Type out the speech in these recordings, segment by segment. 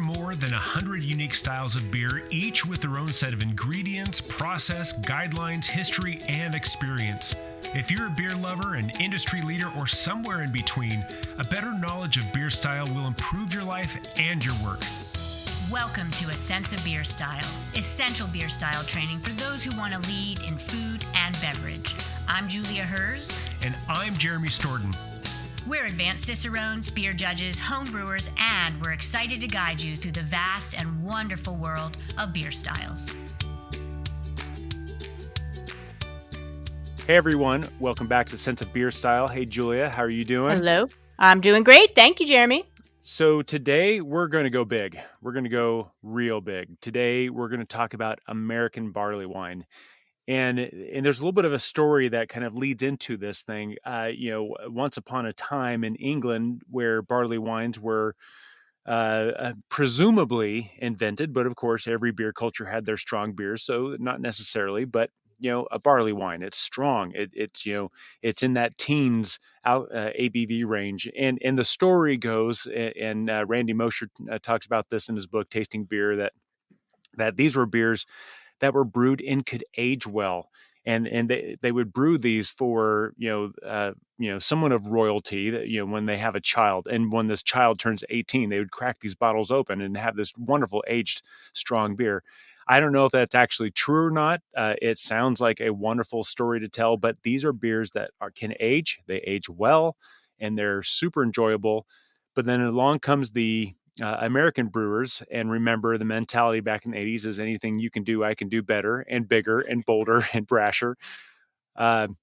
more than 100 unique styles of beer, each with their own set of ingredients, process, guidelines, history, and experience. If you're a beer lover, an industry leader, or somewhere in between, a better knowledge of beer style will improve your life and your work. Welcome to A Sense of Beer Style, essential beer style training for those who want to lead in food and beverage. I'm Julia Herz. And I'm Jeremy Storton. We're advanced Cicerones, beer judges, home brewers, and we're excited to guide you through the vast and wonderful world of beer styles. Hey everyone, welcome back to Sense of Beer Style. Hey Julia, how are you doing? Hello. I'm doing great. Thank you, Jeremy. So today we're going to go big. We're going to go real big. Today we're going to talk about American barley wine. And there's a little bit of a story that kind of leads into this thing. Once upon a time in England where barley wines were presumably invented, but of course every beer culture had their strong beers, so not necessarily, but a barley wine, it's strong. It's in that teens ABV range. And the story goes, and Randy Mosher talks about this in his book, Tasting Beer, that these were beers that were brewed and could age well. And they would brew these for, someone of royalty that, when they have a child, and when this child turns 18, they would crack these bottles open and have this wonderful aged strong beer. I don't know if that's actually true or not. It sounds like a wonderful story to tell, but these are beers that can age. They age well, and they're super enjoyable. But then along comes the American brewers, and remember the mentality back in the 80s is anything you can do, I can do better and bigger and bolder and brasher. One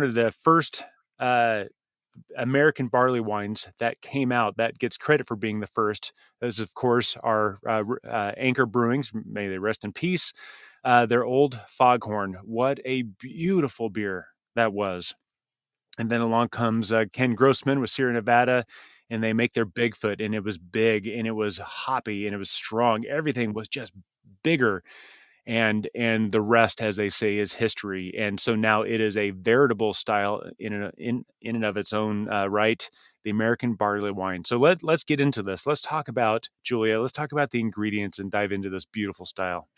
of the first American barley wines that came out that gets credit for being the first is, of course, our Anchor Brewings. May they rest in peace. Their Old Foghorn. What a beautiful beer that was. And then along comes Ken Grossman with Sierra Nevada, and they make their Bigfoot, and it was big, and it was hoppy, and it was strong. Everything was just bigger. And the rest, as they say, is history. And so now it is a veritable style in and of its own right, the American barley wine. So let's get into this. Let's talk about, Julia, let's talk about the ingredients and dive into this beautiful style.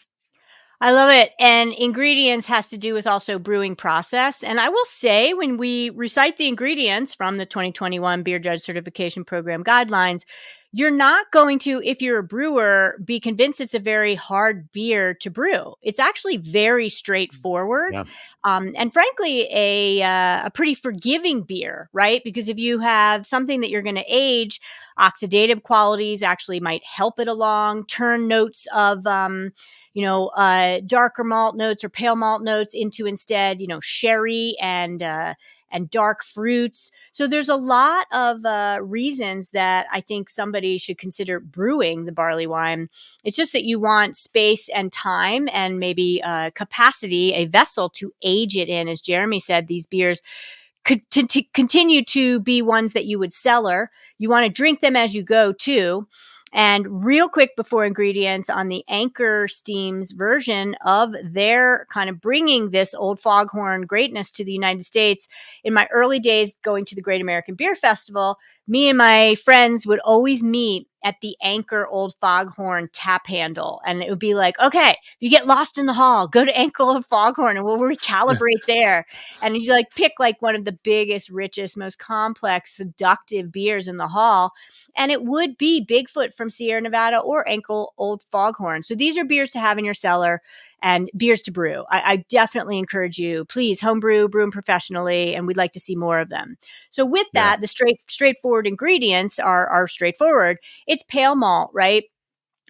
I love it. And ingredients has to do with also brewing process. And I will say, when we recite the ingredients from the 2021 Beer Judge Certification Program guidelines, you're not going to, if you're a brewer, be convinced it's a very hard beer to brew. It's actually very straightforward. Yeah. And frankly, a pretty forgiving beer, right? Because if you have something that you're going to age, oxidative qualities actually might help it along, turn notes of, darker malt notes or pale malt notes into instead, sherry and dark fruits. So there's a lot of reasons that I think somebody should consider brewing the barley wine. It's just that you want space and time and maybe capacity, a vessel to age it in. As Jeremy said, these beers could continue to be ones that you would cellar. You want to drink them as you go too. And real quick before ingredients, on the Anchor Steam's version of their kind of bringing this Old Foghorn greatness to the United States, in my early days going to the Great American Beer Festival, me and my friends would always meet at the Anchor Old Foghorn tap handle. And it would be like, okay, if you get lost in the hall, go to Anchor Old Foghorn and we'll recalibrate there. And you pick one of the biggest, richest, most complex, seductive beers in the hall. And it would be Bigfoot from Sierra Nevada or Anchor Old Foghorn. So these are beers to have in your cellar and beers to brew. I definitely encourage you, please homebrew, brew them professionally, and we'd like to see more of them. So with that, the straightforward ingredients are straightforward. It's pale malt, right?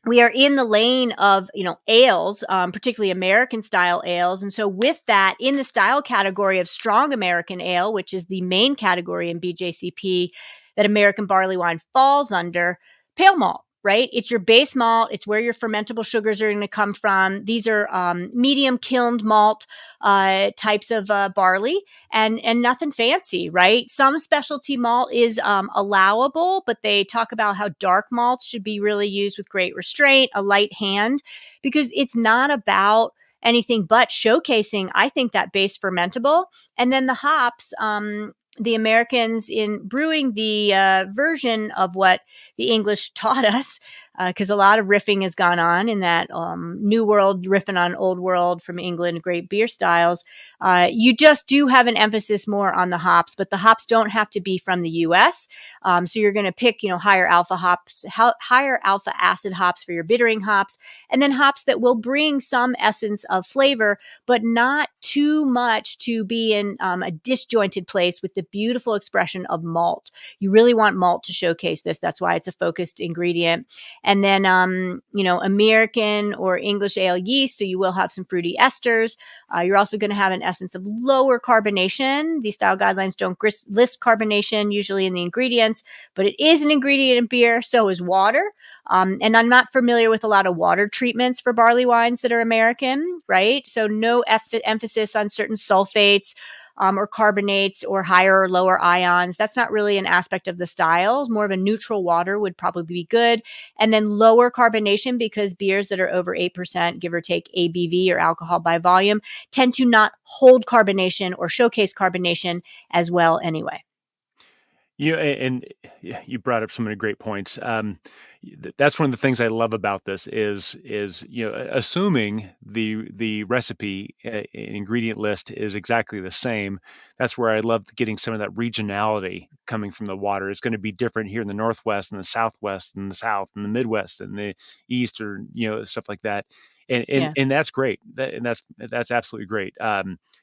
We are in the lane of, ales, particularly American style ales. And so with that, in the style category of strong American ale, which is the main category in BJCP that American barley wine falls under, pale malt. Right? It's your base malt. It's where your fermentable sugars are going to come from. These are medium kilned malt types of barley and nothing fancy, right? Some specialty malt is allowable, but they talk about how dark malts should be really used with great restraint, a light hand, because it's not about anything but showcasing, I think, that base fermentable. And then the hops, the Americans in brewing the version of what the English taught us, because a lot of riffing has gone on in that New World riffing on Old World from England, great beer styles. You just do have an emphasis more on the hops, but the hops don't have to be from the U.S. So you're going to pick, higher alpha hops, higher alpha acid hops for your bittering hops, and then hops that will bring some essence of flavor, but not too much to be in a disjointed place with the beautiful expression of malt. You really want malt to showcase this. That's why it's a focused ingredient. And then, American or English ale yeast. So you will have some fruity esters. You're also going to have an essence of lower carbonation. These style guidelines don't list carbonation usually in the ingredients, but it is an ingredient in beer. So is water. And I'm not familiar with a lot of water treatments for barley wines that are American, right? So no emphasis on certain sulfates or carbonates or higher or lower ions. That's not really an aspect of the style. More of a neutral water would probably be good. And then lower carbonation, because beers that are over 8%, give or take ABV or alcohol by volume, tend to not hold carbonation or showcase carbonation as well anyway. And you brought up so many great points. That's one of the things I love about this is assuming the recipe ingredient list is exactly the same. That's where I love getting some of that regionality coming from the water. It's going to be different here in the Northwest and the Southwest and the South and the Midwest and the East, or stuff like that. And that's great. That's absolutely great.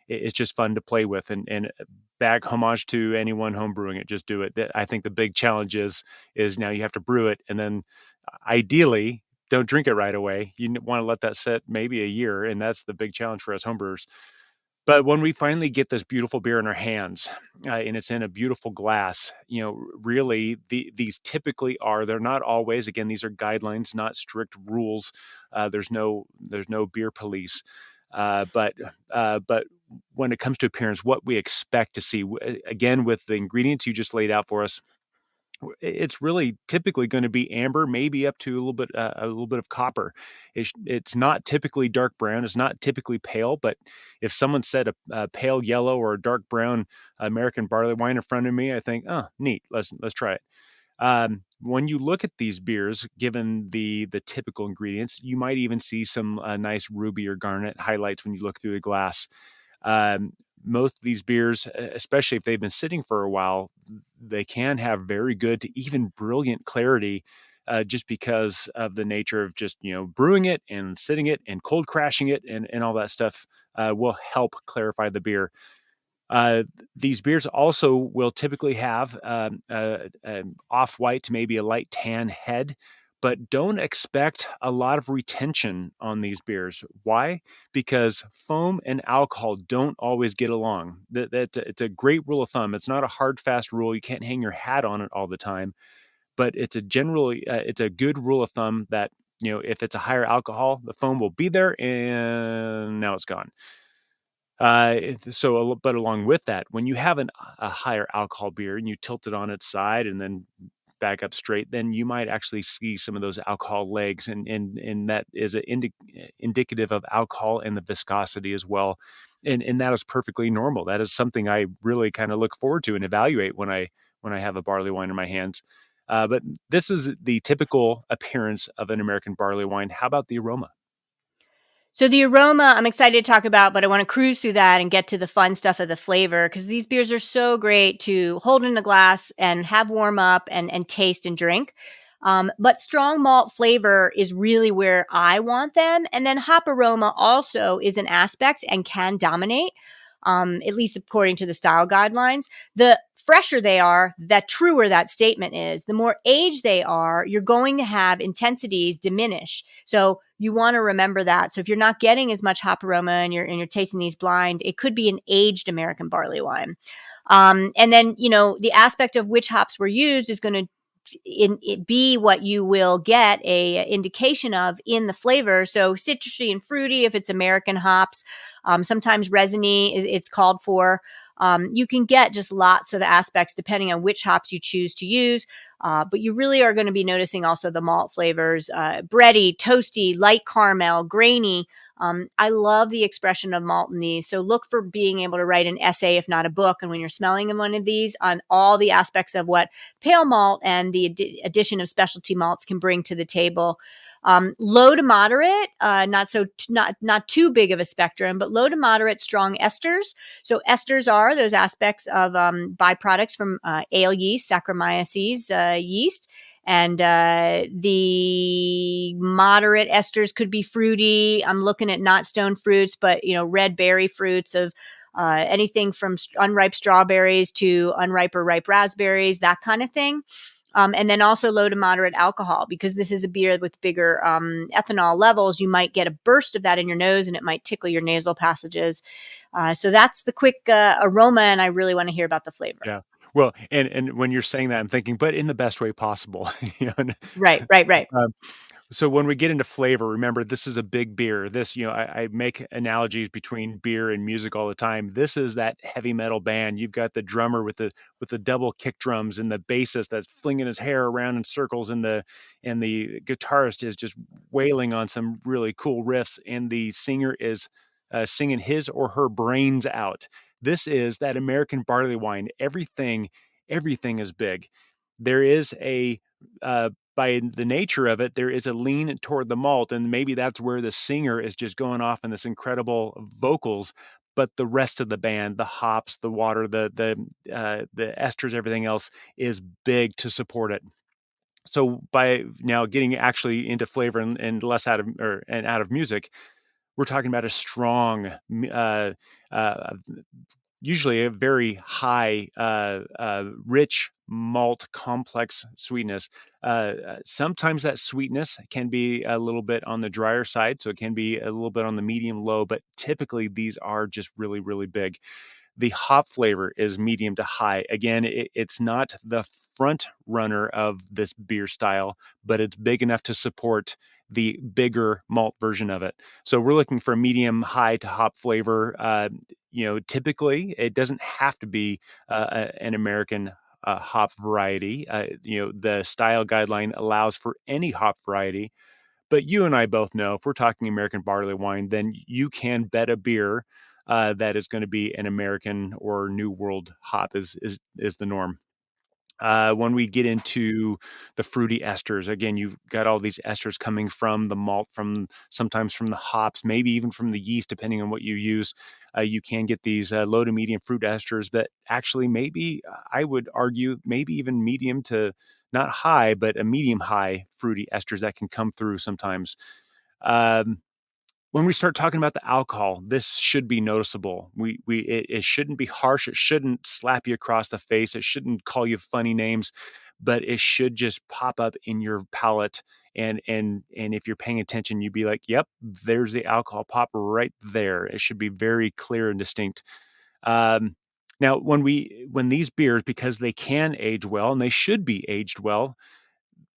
It's just fun to play with, and back homage to anyone home brewing it. Just do it. I think the big challenge is now you have to brew it, and then ideally don't drink it right away. You want to let that sit maybe a year, and that's the big challenge for us homebrewers. But when we finally get this beautiful beer in our hands, and it's in a beautiful glass, really these typically are, they're not always, again, these are guidelines, not strict rules. There's no beer police. But when it comes to appearance, what we expect to see, again, with the ingredients you just laid out for us, it's really typically going to be amber, maybe up to a little bit of copper. It's not typically dark brown. It's not typically pale. But if someone said a pale yellow or a dark brown American barley wine in front of me, I think, oh, neat. Let's try it. When you look at these beers, given the typical ingredients, you might even see some nice ruby or garnet highlights when you look through the glass. Most of these beers, especially if they've been sitting for a while, they can have very good to even brilliant clarity, just because of the nature of just, brewing it and sitting it and cold crashing it and all that stuff will help clarify the beer. These beers also will typically have an off-white to maybe a light tan head, but don't expect a lot of retention on these beers. Why? Because foam and alcohol don't always get along. It's a great rule of thumb. It's not a hard, fast rule. You can't hang your hat on it all the time, but it's a good rule of thumb that, if it's a higher alcohol, the foam will be there and now it's gone. But along with that, when you have a higher alcohol beer and you tilt it on its side and then back up straight, then you might actually see some of those alcohol legs, and that is indicative of alcohol and the viscosity as well. And that is perfectly normal. That is something I really kind of look forward to and evaluate when I have a barley wine in my hands. But this is the typical appearance of an American barley wine. How about the aroma? So the aroma, I'm excited to talk about, but I want to cruise through that and get to the fun stuff of the flavor, because these beers are so great to hold in a glass and have warm up and taste and drink. But strong malt flavor is really where I want them. And then hop aroma also is an aspect and can dominate, at least according to the style guidelines. The fresher they are, the truer that statement is. The more aged they are, you're going to have intensities diminish. So you want to remember that. So if you're not getting as much hop aroma and you're tasting these blind, it could be an aged American barley wine. And then, the aspect of which hops were used is going to be what you will get a indication of in the flavor. So citrusy and fruity if it's American hops. Sometimes resiny it's called for. You can get just lots of aspects depending on which hops you choose to use. But you really are going to be noticing also the malt flavors, bready, toasty, light caramel, grainy. I love the expression of malt in these. So look for being able to write an essay, if not a book, and when you're smelling one of these, on all the aspects of what pale malt and the addition of specialty malts can bring to the table. Low to moderate, not too big of a spectrum, but low to moderate strong esters. So esters are those aspects of byproducts from ale yeast, Saccharomyces yeast. And the moderate esters could be fruity. I'm looking at not stone fruits, but red berry fruits of anything from unripe strawberries to unripe or ripe raspberries, that kind of thing. And then also low to moderate alcohol, because this is a beer with bigger ethanol levels. You might get a burst of that in your nose and it might tickle your nasal passages. So that's the quick aroma, and I really want to hear about the flavor. Yeah. Well, and when you're saying that, I'm thinking, but in the best way possible. Right. Um, so when we get into flavor, remember, this is a big beer. This, I make analogies between beer and music all the time. This is that heavy metal band. You've got the drummer with the double kick drums, and the bassist that's flinging his hair around in circles, and the guitarist is just wailing on some really cool riffs, and the singer is singing his or her brains out. This is that American barley wine. Everything is big. There is by the nature of it, there is a lean toward the malt, and maybe that's where the singer is just going off in this incredible vocals. But the rest of the band, the hops, the water, the esters, everything else is big to support it. So by now getting actually into flavor and less out of music, we're talking about a strong, uh, usually a very high, rich malt complex sweetness. Sometimes that sweetness can be a little bit on the drier side, so it can be a little bit on the medium low, but typically these are just really, really big. The hop flavor is medium to high. Again, it's not the front runner of this beer style, but it's big enough to support the bigger malt version of it. So we're looking for a medium high to hop flavor. Typically it doesn't have to be an American hop variety. The style guideline allows for any hop variety. But you and I both know, if we're talking American barley wine, then you can bet a beer that is going to be an American or New World hop is the norm. When we get into the fruity esters, again, you've got all these esters coming from the malt, sometimes from the hops, maybe even from the yeast, depending on what you use. You can get these low to medium fruit esters, but actually, maybe I would argue, maybe even medium to not high, but a medium high fruity esters that can come through sometimes. Um, when we start talking about the alcohol, this should be noticeable. It shouldn't be harsh. It shouldn't slap you across the face. It shouldn't call you funny names, but it should just pop up in your palate. And if you're paying attention, you'd be like, "Yep, there's the alcohol pop right there." It should be very clear and distinct. Um, Now, when these beers, because they can age well and they should be aged well,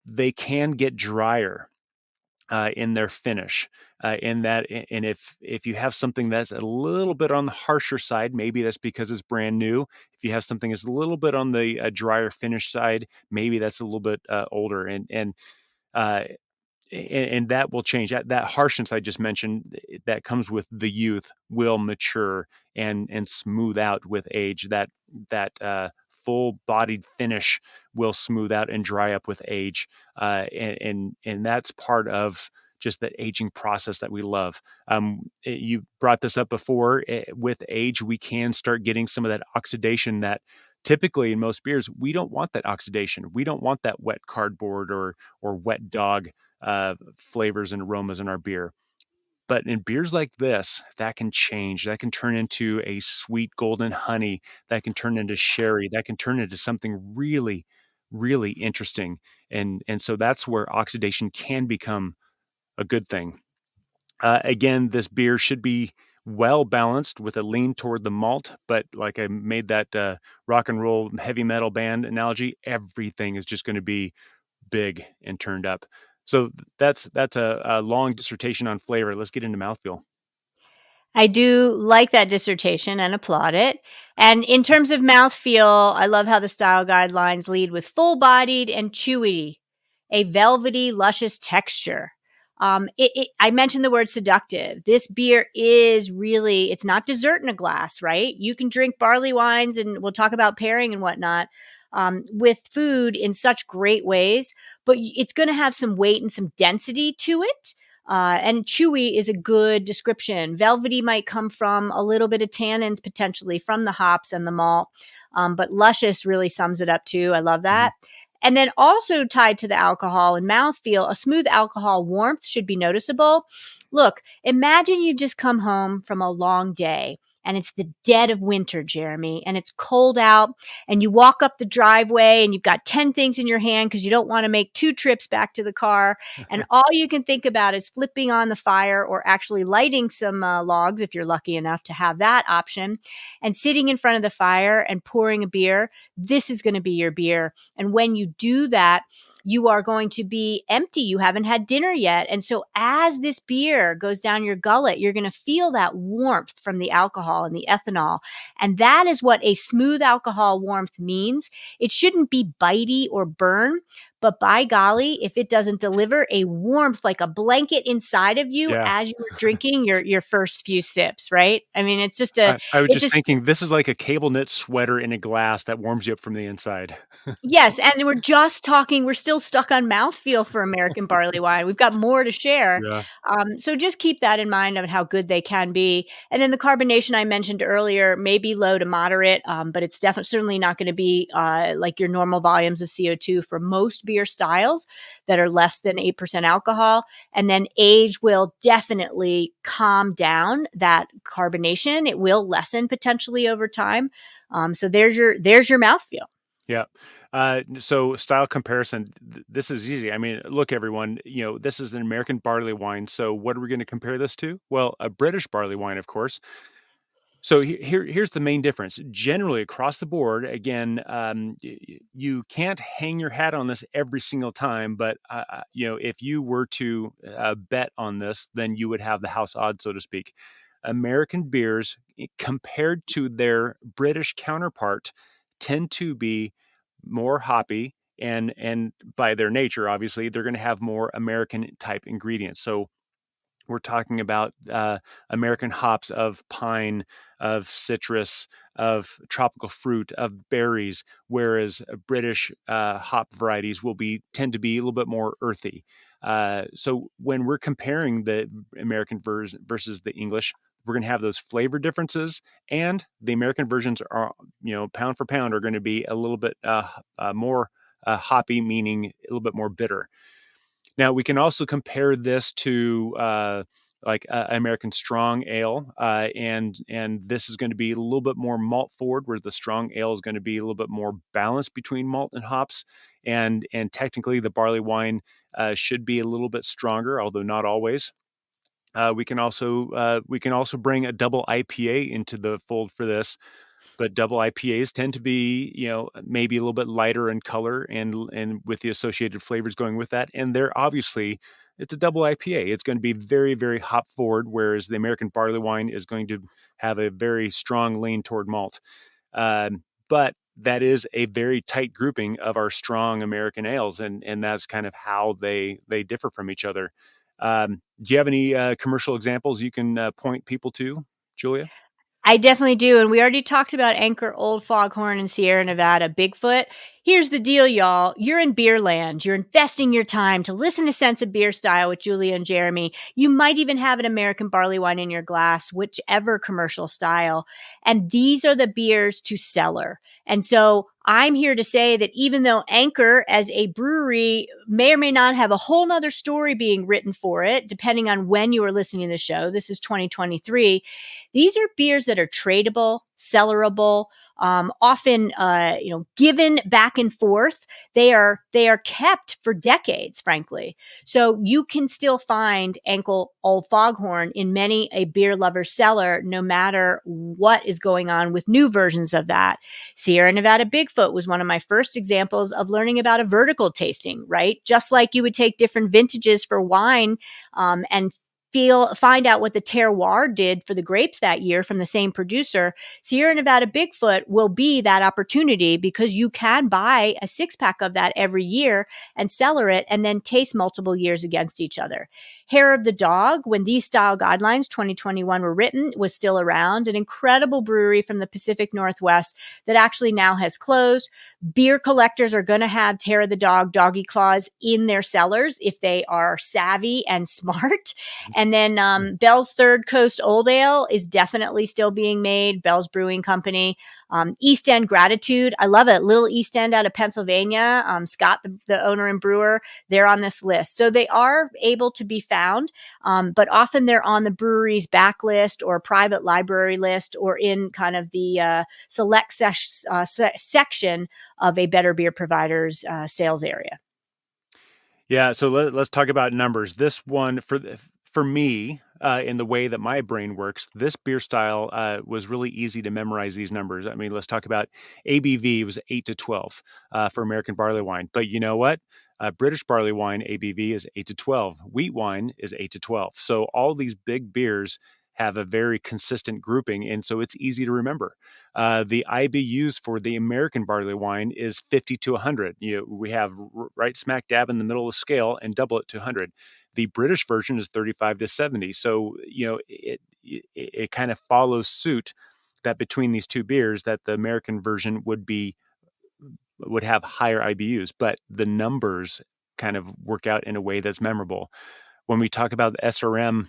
they can get drier in their finish. And if you have something that's a little bit on the harsher side, maybe that's because it's brand new. If you have something that's a little bit on the drier finish side, maybe that's a little bit older. Uh, and that will change. That harshness I just mentioned, that comes with the youth, will mature and smooth out with age. That full bodied finish will smooth out and dry up with age, and that's part of just that aging process that we love. You brought this up before. With age, we can start getting some of that oxidation that typically in most beers we don't want. That oxidation, we don't want that wet cardboard or wet dog flavors and aromas in our beer. But in beers like this, that can change. That can turn into a sweet golden honey. That can turn into sherry. That can turn into something really, really interesting. And so that's where oxidation can become a good thing. Again, this beer should be well balanced with a lean toward the malt. But like I made that rock and roll heavy metal band analogy, everything is just going to be big and turned up. So that's a long dissertation on flavor. Let's get into mouthfeel. I do like that dissertation and applaud it. And in terms of mouthfeel, I love how the style guidelines lead with full-bodied and chewy, a velvety, luscious texture. I mentioned the word seductive. This beer is really, it's not dessert in a glass, right? You can drink barley wines, and we'll talk about pairing and whatnot, with food in such great ways, but it's going to have some weight and some density to it. And chewy is a good description. Velvety might come from a little bit of tannins potentially from the hops and the malt. But luscious really sums it up too. I love that. And then also tied to the alcohol and mouthfeel, a smooth alcohol warmth should be noticeable. Look, imagine you just come home from a long day and it's the dead of winter, Jeremy, and it's cold out, and you walk up the driveway and you've got 10 things in your hand because you don't want to make 2 trips back to the car. And all you can think about is flipping on the fire or actually lighting some logs if you're lucky enough to have that option, and sitting in front of the fire and pouring a beer. This is going to be your beer. And when you do that, you are going to be empty. You haven't had dinner yet. And so as this beer goes down your gullet, you're going to feel that warmth from the alcohol and the ethanol. And that is what a smooth alcohol warmth means. It shouldn't be bitey or burn, but by golly, if it doesn't deliver a warmth like a blanket inside of you as you're drinking your first few sips, right? I mean, it's just I was just thinking, this is like a cable knit sweater in a glass that warms you up from the inside. Yes, and we're still stuck on mouthfeel for American barley wine. We've got more to share. Yeah. So just keep that in mind of how good they can be. And then the carbonation I mentioned earlier may be low to moderate, but it's certainly not going to be like your normal volumes of CO2 for most beer styles that are less than 8% alcohol. And then age will definitely calm down that carbonation. It will lessen potentially over time. So there's your mouthfeel. Yeah. So style comparison, this is easy. I mean, look, everyone, this is an American barley wine. So what are we going to compare this to? Well, a British barley wine, of course. So here's the main difference. Generally, across the board, again, you can't hang your hat on this every single time. But if you were to bet on this, then you would have the house odds, so to speak. American beers, compared to their British counterpart, tend to be more hoppy, and by their nature, obviously, they're going to have more American type ingredients. So we're talking about American hops of pine, of citrus, of tropical fruit, of berries, whereas British hop varieties tend to be a little bit more earthy. So when we're comparing the American versus the English, we're going to have those flavor differences, and the American versions are, pound for pound, are going to be a little bit more hoppy, meaning a little bit more bitter. Now, we can also compare this to like American strong ale, and this is going to be a little bit more malt forward, where the strong ale is going to be a little bit more balanced between malt and hops, and technically the barley wine should be a little bit stronger, although not always. We can also bring a double IPA into the fold for this. But double IPAs tend to be, maybe a little bit lighter in color and with the associated flavors going with that. And it's a double IPA. It's going to be very, very hop forward, whereas the American barley wine is going to have a very strong lean toward malt. But that is a very tight grouping of our strong American ales, and that's kind of how they differ from each other. Do you have any commercial examples you can point people to, Julia? I definitely do. And we already talked about Anchor, Old Foghorn, and Sierra Nevada Bigfoot. Here's the deal, y'all. You're in beer land. You're investing your time to listen to Sense of Beer Style with Julia and Jeremy. You might even have an American barley wine in your glass, whichever commercial style. And these are the beers to cellar. And so I'm here to say that even though Anchor as a brewery may or may not have a whole nother story being written for it, depending on when you are listening to the show, this is 2023, these are beers that are tradable, cellarable, often, given back and forth. They are kept for decades, frankly. So you can still find Anchor Old Foghorn in many a beer lover cellar, no matter what is going on with new versions of that. Sierra Nevada Bigfoot was one of my first examples of learning about a vertical tasting, right? Just like you would take different vintages for wine, and find out what the terroir did for the grapes that year from the same producer, Sierra Nevada Bigfoot will be that opportunity, because you can buy a 6-pack of that every year and cellar it and then taste multiple years against each other. Hair of the Dog, when these style guidelines 2021 were written, was still around, an incredible brewery from the Pacific Northwest that actually now has closed. Beer collectors are going to have Hair of the Dog doggy claws in their cellars if they are savvy and smart. And then Bell's Third Coast Old Ale is definitely still being made. Bell's Brewing Company. East End Gratitude. I love it. Little East End out of Pennsylvania. Scott, the owner and brewer, they're on this list. So they are able to be found, but often they're on the brewery's backlist or private library list, or in kind of the select section of a Better Beer Provider's sales area. Yeah, so let's talk about numbers. This one, for me, in the way that my brain works, this beer style was really easy to memorize these numbers. I mean, let's talk about ABV was 8 to 12 for American barley wine. But you know what? British barley wine ABV is 8 to 12. Wheat wine is 8 to 12. So all these big beers have a very consistent grouping, and so it's easy to remember. The IBUs for the American barley wine is 50 to 100. We have right smack dab in the middle of the scale and double it to 100. The British version is 35 to 70. So, it kind of follows suit that between these two beers that the American version would have higher IBUs, but the numbers kind of work out in a way that's memorable. When we talk about the SRM,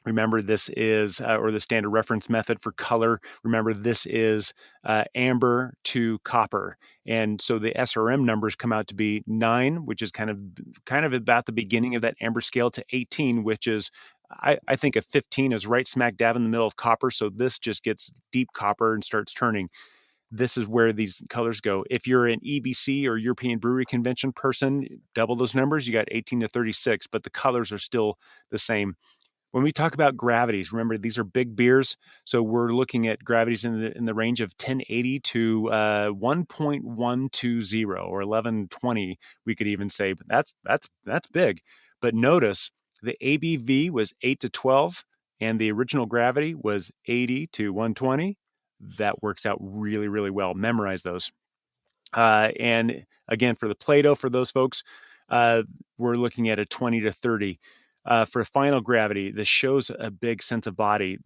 remember this is, or the standard reference method for color, remember this is amber to copper. And so the SRM numbers come out to be 9, which is kind of about the beginning of that amber scale, to 18, which is, I think a 15 is right smack dab in the middle of copper. So this just gets deep copper and starts turning. This is where these colors go. If you're an EBC or European Brewery Convention person, double those numbers, you got 18 to 36, but the colors are still the same. When we talk about gravities, remember these are big beers, so we're looking at gravities in the range of 1080 to 1.120 or 1120. We could even say, but that's big. But notice the ABV was 8 to 12, and the original gravity was 80 to 120. That works out really, really well. Memorize those. And again, for the Plato, for those folks, we're looking at a 20 to 30. For final gravity, this shows a big sense of body.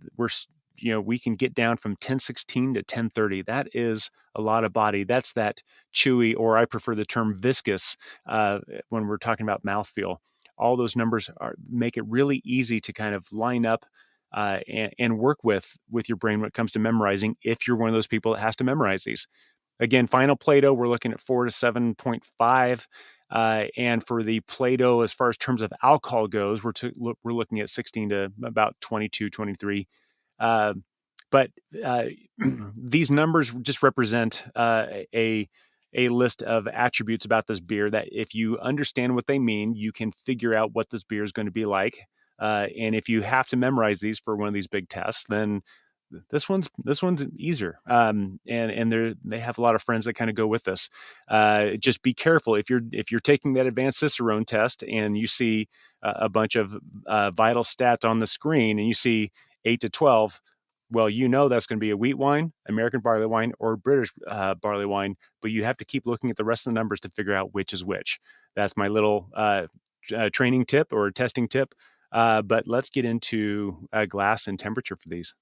We can get down from 1016 to 1030. That is a lot of body. That's that chewy, or I prefer the term viscous, when we're talking about mouthfeel. All those numbers make it really easy to kind of line up and work with your brain when it comes to memorizing, if you're one of those people that has to memorize these. Again, final Plato, we're looking at 4 to 7.5. And for the Plato, as far as terms of alcohol goes, we're looking at 16 to about 22, 23. But these numbers just represent a list of attributes about this beer that, if you understand what they mean, you can figure out what this beer is going to be like. And if you have to memorize these for one of these big tests, then this one's easier. And they have a lot of friends that kind of go with this. Just be careful if you're taking that advanced Cicerone test and you see a bunch of vital stats on the screen and you see 8 to 12. Well, that's going to be a wheat wine, American barley wine, or British barley wine, but you have to keep looking at the rest of the numbers to figure out which is which. That's my little training tip or testing tip. But let's get into glass and temperature for these.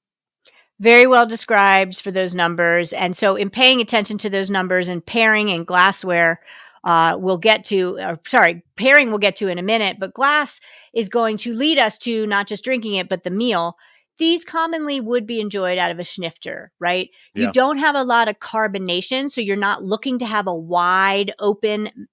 Very well described for those numbers. And so in paying attention to those numbers and pairing and glassware, pairing we'll get to in a minute, but glass is going to lead us to not just drinking it, but the meal. These commonly would be enjoyed out of a snifter, right? You don't have a lot of carbonation, so you're not looking to have a wide open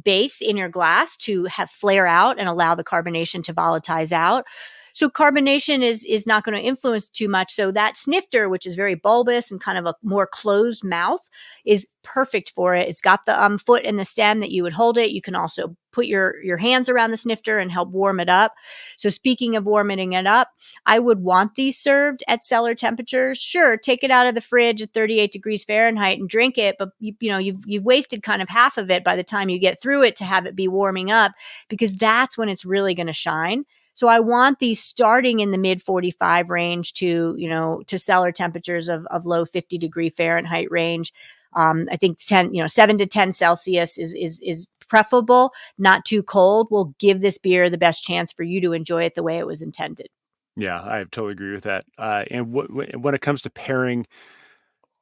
base in your glass to have flare out and allow the carbonation to volatilize out. So carbonation is not going to influence too much. So that snifter, which is very bulbous and kind of a more closed mouth, is perfect for it. It's got the foot and the stem that you would hold it. You can also put your hands around the snifter and help warm it up. So speaking of warming it up, I would want these served at cellar temperatures. Sure, take it out of the fridge at 38 degrees Fahrenheit and drink it, but you've wasted kind of half of it by the time you get through it to have it be warming up, because that's when it's really going to shine. So I want these starting in the mid 45 range to, to cellar temperatures of low 50 degree Fahrenheit range. I think 7 to 10 Celsius is preferable. Not too cold will give this beer the best chance for you to enjoy it the way it was intended. Yeah, I totally agree with that. And when it comes to pairing,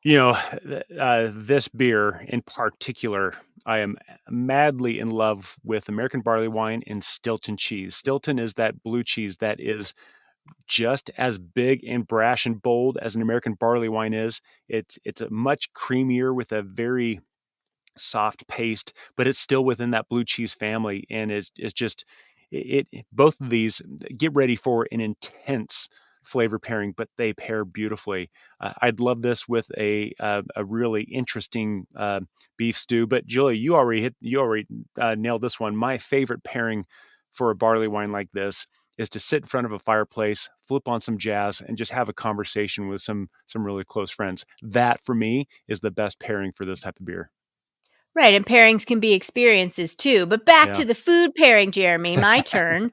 this beer in particular, I am madly in love with American barley wine and Stilton cheese. Stilton is that blue cheese that is just as big and brash and bold as an American barley wine is. It's a much creamier with a very soft paste, but it's still within that blue cheese family, and it's just both of these get ready for an intense flavor pairing, but they pair beautifully. I'd love this with a really interesting beef stew. But Julie, you already nailed this one. My favorite pairing for a barley wine like this is to sit in front of a fireplace, flip on some jazz, and just have a conversation with some really close friends. That for me is the best pairing for this type of beer. Right, and pairings can be experiences too. But back Yeah. to the food pairing, Jeremy, my turn.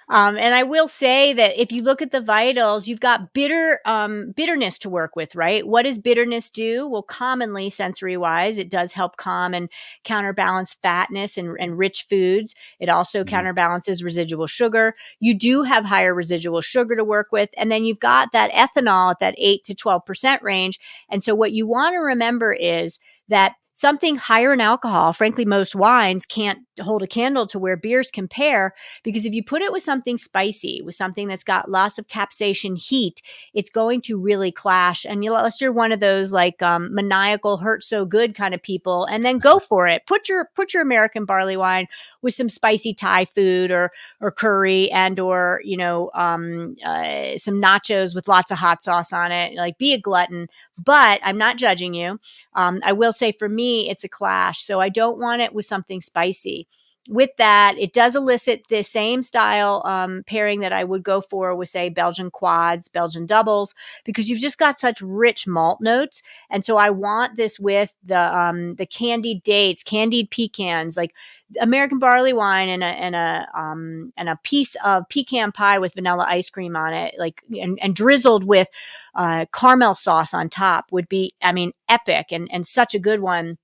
And I will say that if you look at the vitals, you've got bitterness to work with, right? What does bitterness do? Well, commonly, sensory wise, it does help calm and counterbalance fatness and rich foods. It also counterbalances residual sugar. You do have higher residual sugar to work with. And then you've got that ethanol at that 8 to 12% range. And so what you want to remember is that something higher in alcohol, frankly, most wines can't hold a candle to where beers compare, because if you put it with something spicy, with something that's got lots of capsaicin heat, it's going to really clash. And unless you're one of those like maniacal Herz so good kind of people, and then go for it. Put your American barley wine with some spicy Thai food or curry or some nachos with lots of hot sauce on it. Like, be a glutton, but I'm not judging you. I will say for me, it's a clash. So I don't want it with something spicy. With that, it does elicit the same style pairing that I would go for with, say, Belgian quads, Belgian doubles, because you've just got such rich malt notes. And so I want this with the candied dates, candied pecans, like American barley wine and a piece of pecan pie with vanilla ice cream on it, like and drizzled with caramel sauce on top would be, epic and such a good one.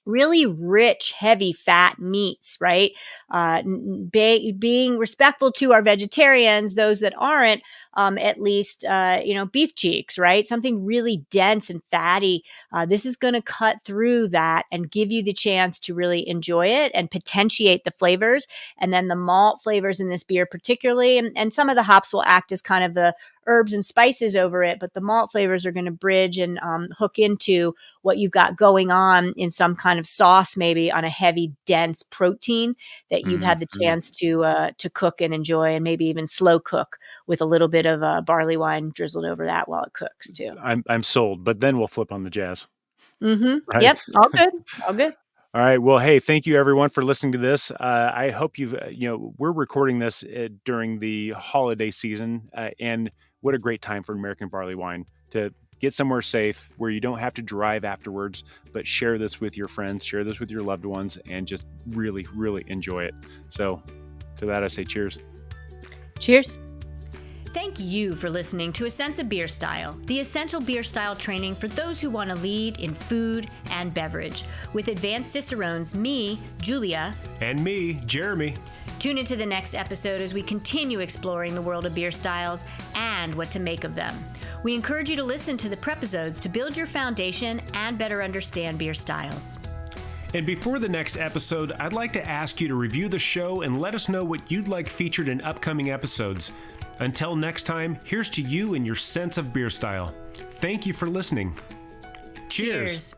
Really rich, heavy fat meats, right? Being respectful to our vegetarians, those that aren't, at least, beef cheeks, right? Something really dense and fatty. This is going to cut through that and give you the chance to really enjoy it and potentiate the flavors. And then the malt flavors in this beer particularly, and some of the hops will act as kind of the herbs and spices over it, but the malt flavors are going to bridge and hook into what you've got going on in some kind of sauce, maybe on a heavy, dense protein that you've had the chance to cook and enjoy, and maybe even slow cook with a little bit of barley wine drizzled over that while it cooks too. I'm sold, but then we'll flip on the jazz. Mm-hmm. Right? Yep. All good. All good. All right. Well, hey, thank you everyone for listening to this. I hope we're recording this during the holiday season, and what a great time for American barley wine to get somewhere safe where you don't have to drive afterwards, but share this with your friends, share this with your loved ones, and just really, really enjoy it. So to that, I say cheers. Cheers. Thank you for listening to A Sense of Beer Style, the essential beer style training for those who want to lead in food and beverage. With advanced Cicerones, me, Julia, And me, Jeremy. Tune into the next episode as we continue exploring the world of beer styles and what to make of them. We encourage you to listen to the prepisodes to build your foundation and better understand beer styles. And before the next episode, I'd like to ask you to review the show and let us know what you'd like featured in upcoming episodes. Until next time, here's to you and your sense of beer style. Thank you for listening. Cheers.